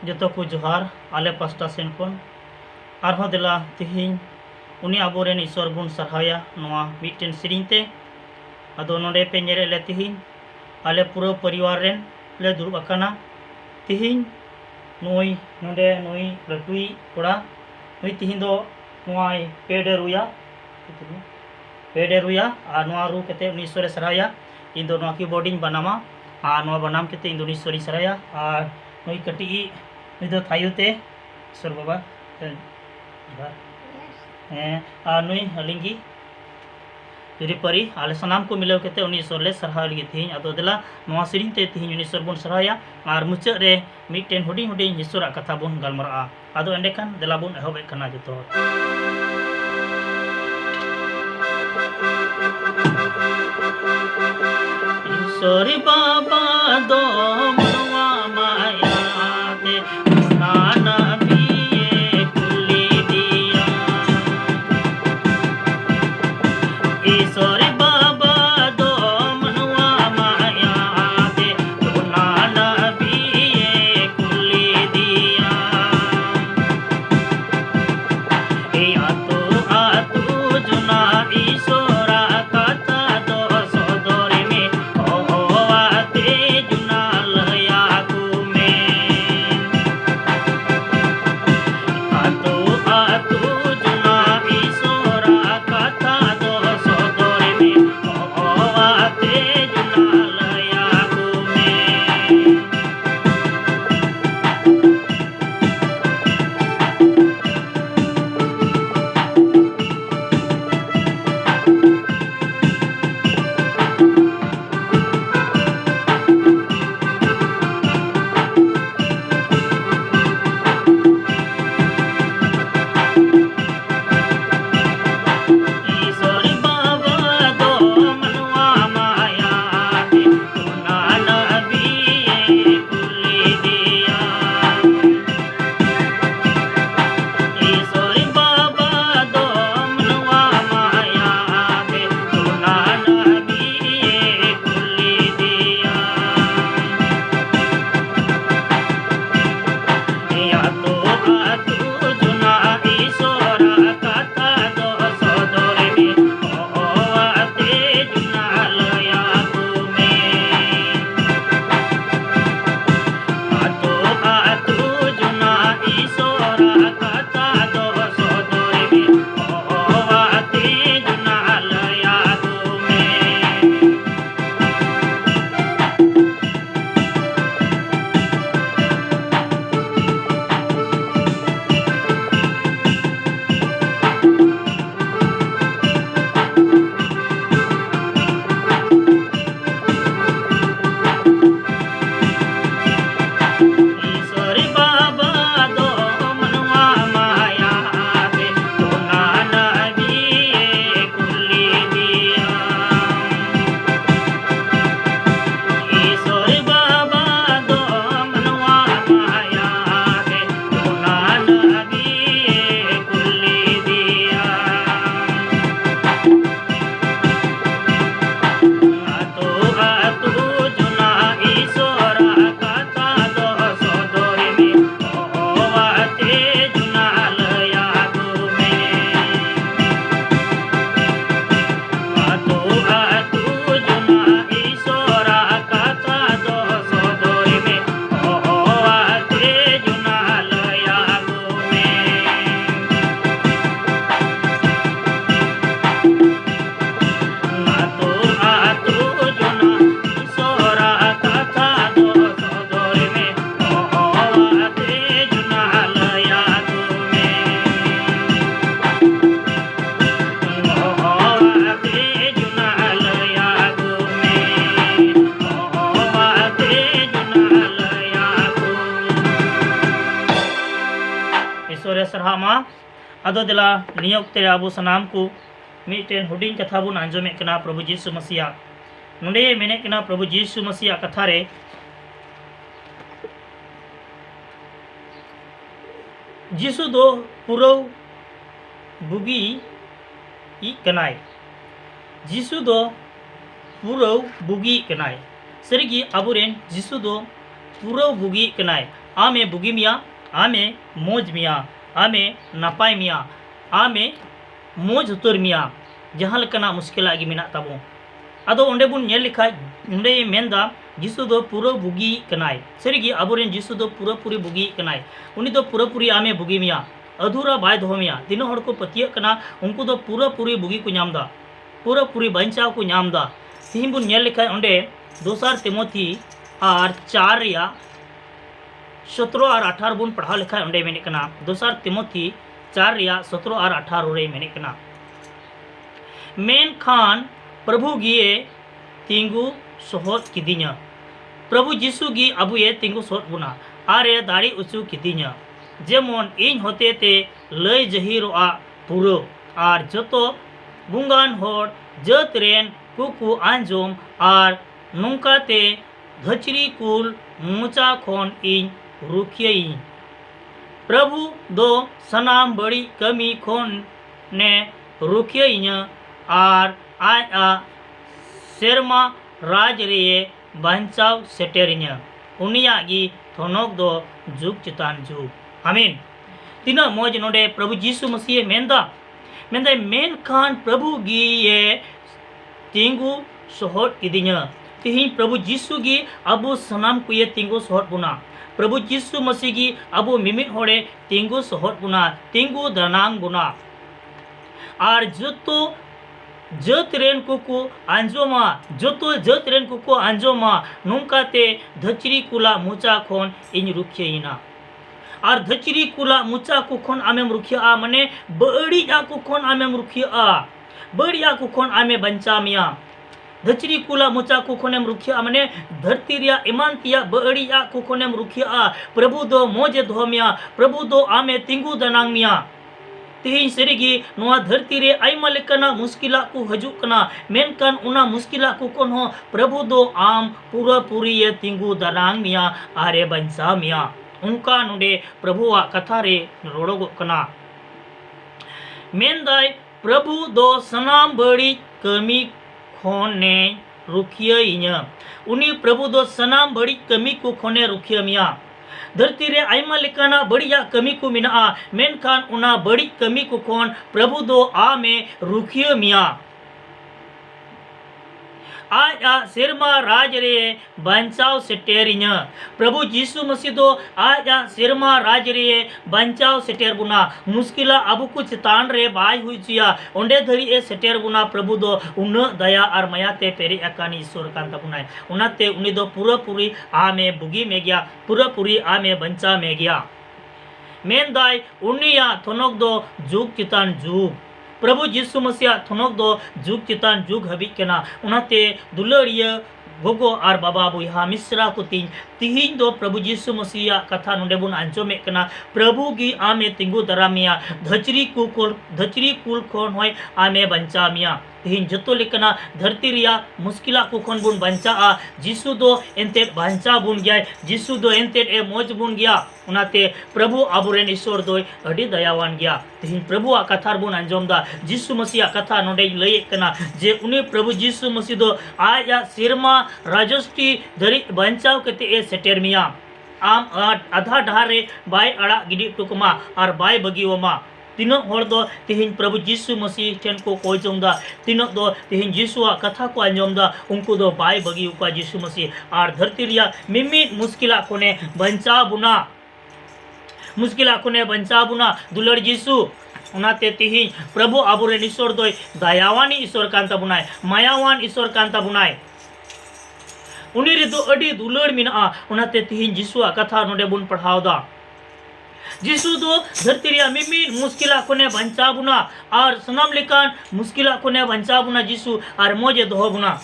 जोतो को जोहार आले पास्टा सेन कोन आरहों दिला तिहिं उनी आबोरेन ईश्वर बुन सरहाया नोआ मिटन सिरिंते अदो नोडे पे नेरे ले तिहिं आले पूरा परिवार रेन ले दुरुब अकाना तिहिं नुई नोडे नुई लटुई कोड़ा नुई तिहिं दो नुआई पेडे रुया आ नोआ रू केते उनी ईश्वर सरहाया इन दो नोआ की बोर्डिंग बनामा आ नोआ बनाम केते इन दो ईश्वर सरहाया आ नुई कटी नुई दो थायुते ईश्वर बाबा नुई हलिंगी जुरीपरी आले सनाम को मिलाव केते उनी ईश्वर ले सरहा लगी तिहिं अदो दिला नोआ सिरिंग ते तिहिं उनी ईश्वर बुन सरहाया आर मुचाद रे मिटन हुडिंग हुडिंग ईश्वर कथा बुन गलमरा अदो एंडेखान दिला बुन एहोबे कना जतो ईश्वर बाबा दो मनवा माया दे नाना पिए कुली दिया ईश्वर बाबा दो मनवा माया दे नाना पिए कुली दिया आतो आतो जुना ईश्वरा कथा दो सदोरे में सरहामा अदो दिला नियोक्ते आबो सनाम को मिटन हुडिंग कथा बुन आंजोमे कना प्रभु यीशु मसीहा नुडे मेने कना प्रभु यीशु मसीहा कथा रे यीशु दो पुरो बुगी ई कनाय यीशु दो पुरो बुगी कनाय सरिगी आबुरेन यीशु दो पुरो बुगी कनाय आमे बुगी मिया आमे मोज मिया आमे नापाय मिया आमे मोज उतर मिया जहाँ लेकाना मुश्किल गी मेना ताबो आदो ओंडे बुन नेल लिखाय ओंडे मेनदा जिसु दो पूरा बुगी कनाय सरीगी आबोरेन जिसु दो पूरा पूरी बुगी कनाय उनी दो पूरा पूरी आमे बुगी मिया अधूरा बाय दो मिया तीन हड़ को पतिया कना उनको दो पूरा पूरी बुगी को नामदा पूरा पूरी बंचाव को नामदा तीन बुन नेल लिखाय ओंडे दोसार तिमोथी और 4 या 17 और 18 बुन पढ़ा लिखा ओंडे मेने कना दोसार तिमोथी 4 या 17 और 18 रे मेने कना मेन खान प्रभु गिए तिंगु सोहत किदिnya प्रभु जिसु गी अबुए तिंगु सोहत बुना आरे दाड़ी उचु किदिnya जेमन इन होते ते लय जहिरोआ पुरो और जतो बुंगान होड़ जत रेन कुकु आंजोम और नुंकाते धचरी कुल मुचा खोन इन रुखियई प्रभु दो सनाम बड़ी कमी खोन ने रुखियई और आज सेरमा राज रे बंचाव सेटेरिया उनिया गी थोनोक दो जुग चितान जुग आमीन तीना मौज नोडे प्रभु यीशु मसीह मेंदा मेन खान प्रभु गी ये तिंगु सोहट किदिnya तिहिं प्रभु यीशु गी अबु सनाम को ये तिंगु सोहट बुना प्रभु यीशु मसीह गी अबु मिमित होड़े तिंगु सोहट बुना तिंगु दनांग बुना और जतो जत रेन कुकु आंजोमा जतो जत रेन कुकु आंजोमा नुंकाते धचरी कुला मुचा खोन इन रुखियना और धचरी कुला मुचा कुखोन आमेम रुखिया मने बड़िया कुखोन आमेम रुखिया बड़िया कुखोन आमे बंचा मिया धचरी कुला मुचा कुखोनेम रुखिया मने धरती रिया ईमान तिया बड़िया कुखोनेम रुखिया प्रभु दो मोजे धोमिया प्रभु दो आमे तिंगु दनांग मिया तिहिं सरीगी नोआ धरती रे आइमा लेकाना मुश्किला को हजूक कना मेनकान उना मुश्किला को कोन हो प्रभु दो आम पूरा पूरी ये तिंगु दनांग मिया आरे बंचा मिया उनका नुडे प्रभुआ कथा रे रोड़ोग कना मेनदाय प्रभु दो सनाम बड़ी कमी खोने रुखिया इन्या उनी प्रभु दो सनाम बड़ी कमी को खोने रुखिया मिया धरती रे आइमा लेकाना बढ़िया कमी को मिना मेनखान उना बड़ी कमी को खोन प्रभु दो आ में रुखिया मिया आज सिरमा राज रे बंचाव सेटेरिया प्रभु यीशु मसीह दो आज सिरमा राज रे बंचाव सेटेर बुना मुश्किला अब कुछ तान रे बाय हुई चिया ओंडे धरी ए सेटेर बुना प्रभु दो उन दया और मायाते पेरी अकानी ईश्वर कांता बुनाय उनाते उनी दो पूरा पूरी आ में बुगी में गया पूरा पूरी आ में बंचा में गया मेन दाय उनिया थोनक दो जुग चितान जुग प्रभु यीशु मसीह थोनक दो जुग चितान जुग हबी केना उनाते दुलड़िया गोगो और बाबा बुहा मिश्रा को तिहिं दो प्रभु यीशु मसीह कथा नोडे बुन आंजोमे कना प्रभु गी आमे तिंगु दरामिया धचरी कुल खोन होय आमे बंचा मिया तिहिं जतो लेकना धरती रिया मुश्किला को खोन बुन बंचा जीसु दो एंते बंचा बुन गया जीसु दो एंते ए मोज बुन गया उनाते प्रभु आबुरेन ईश्वर दो अडी दयावान गया तिहिं प्रभु आ कथा बुन आंजोमदा जीसु मसीह कथा नोडे लय कना जे उनी प्रभु जीसु मसीह दो आया सिरमा राजस्टी धरी बंचाव कते ए सेटेर मिया आम आधा डहारे बाय अड़ा गिडी टुकमा और बाय बगिवमा तीनों हर दो तिहिं प्रभु यीशु मसीह ठेन को कोजोंदा तीनों दो तिहिं यीशुआ कथा को आंजोमदा उनको दो बाय बगी उका यीशु मसीह और धरती रिया मिमित मुश्किला कोने बंचा बुना मुश्किला कोने बंचा बुना दुलड़ यीशु उनाते तिहिं प्रभु आबुरेन ईश्वर दो दयावानी ईश्वर कांता बुनाय मायावान ईश्वर कांता बुनाय उनी रे दो अडी दुलड़ मिना उनाते तिहिं यीशुआ कथा नोडे बुन पढ़ावदा जीसु दो धरती रिया मिमित मुश्किला कोने बंचा बुना और सनाम लेकान मुश्किला कोने बंचा बुना जीसु और मोजे दोह बुना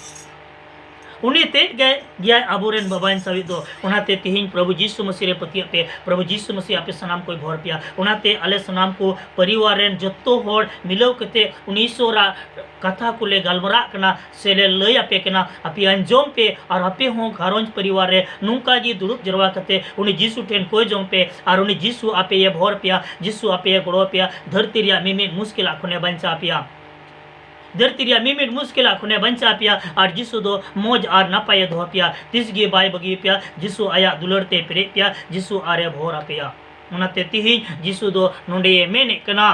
उन्हें तेज गए गया आबोरेन बाबाइन सभी दो उनाते तिहिं प्रभु यीशु मसीह रे पतिया पे प्रभु यीशु मसीह आपे सनाम कोई भर पिया उनाते अले सनाम को परिवार रेन जत्तो होड़ मिलव कते उनीसोरा कथा को ले गलमरा कना सेले लय आपे कना आपे अंजोम पे और आपे हो घरोंज परिवार रे नुंका जी दुरुप जरवा कते उनी यीशु ठेन कोई जोम पे और उनी यीशु आपे ये भर पिया यीशु आपे ये गड़ो पिया धरती रिया मिमित मुश्किल आखने बंचा पिया धरती रे मिमिट मुश्किला खुने बंचा पिया और जिसु दो मोज और नपाय दो पिया तिसगे बाय बगी पिया जिसु आया दुलरते पेरे पिया जिसु आरे भोरा पिया उनाते तिही जिसु दो नोंडे मेने कना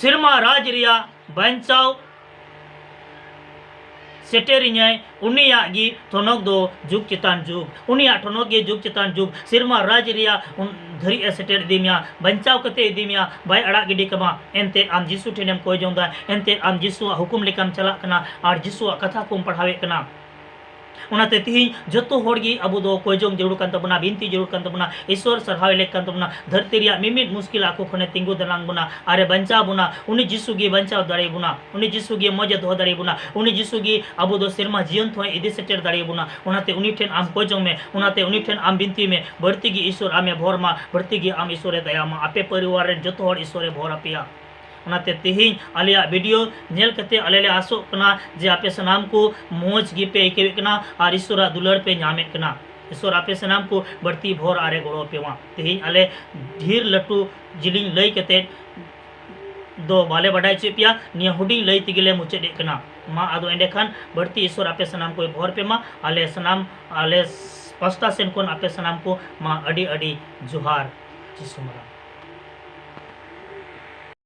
सिरमा राज रिया बंचाव सेटेरिन्याय उनिया गी थोनक दो जुग चितान जुग उनिया थोनक गे जुग चितान जुग सिरमा राज रिया धरी सेटर दिमिया बंचाव कते दिमिया बाय अड़ा गिडी कमा एनते आम जिसु ठेनेम कोई जोंदा एनते आम जिसु हुकुम लेकाम चला कना और जिसु कथा कोम पढ़ावे कना उनाते तिही जतो होड़गी अबो दो कोई जोंग जरूर कान तबना बिनती जरूर कान तबना ईश्वर सरहावे लेक कान तबना धरती रिया मिमिट मुश्किल आको खने तिंगु दलांग बुना अरे बंचा बुना उनी जिसु गे बंचाव दाड़े बुना उनी जिसु गे मजे दो दाड़े बुना उनी जिसु गे अबो दो सिरमा जीवन थोय इदि सेटर दाड़े बुना उनाते उनी ठेन आम कोई जोंग में उनाते उनी ठेन आम बिनती में बढ़ती गी ईश्वर आमे भोरमा बढ़ती गी आम ईश्वरे दयामा आपे परिवार रे जतो होड़ ईश्वरे भोर आपिया उनाते तिही आलिया वीडियो नेल कते आलेले आसो कना जे आपे सनाम को मोज गी पे के कना और ईश्वरा दुलर पे नामे कना ईश्वर आपे सनाम को बढ़ती भोर आरे गोड़ो पेवा तिही आले धीर लटू जिलिंग लई कते दो बाले बढ़ाई चेपिया निया हुडिंग लई तिगिले मुचेदे कना मा आदो एंडे खान बढ़ती ईश्वर आपे सनाम को भोर पे मा आले सनाम आले पास्ता सेन कोन आपे सनाम को मा अडी अडी जुहार जिसुमरा।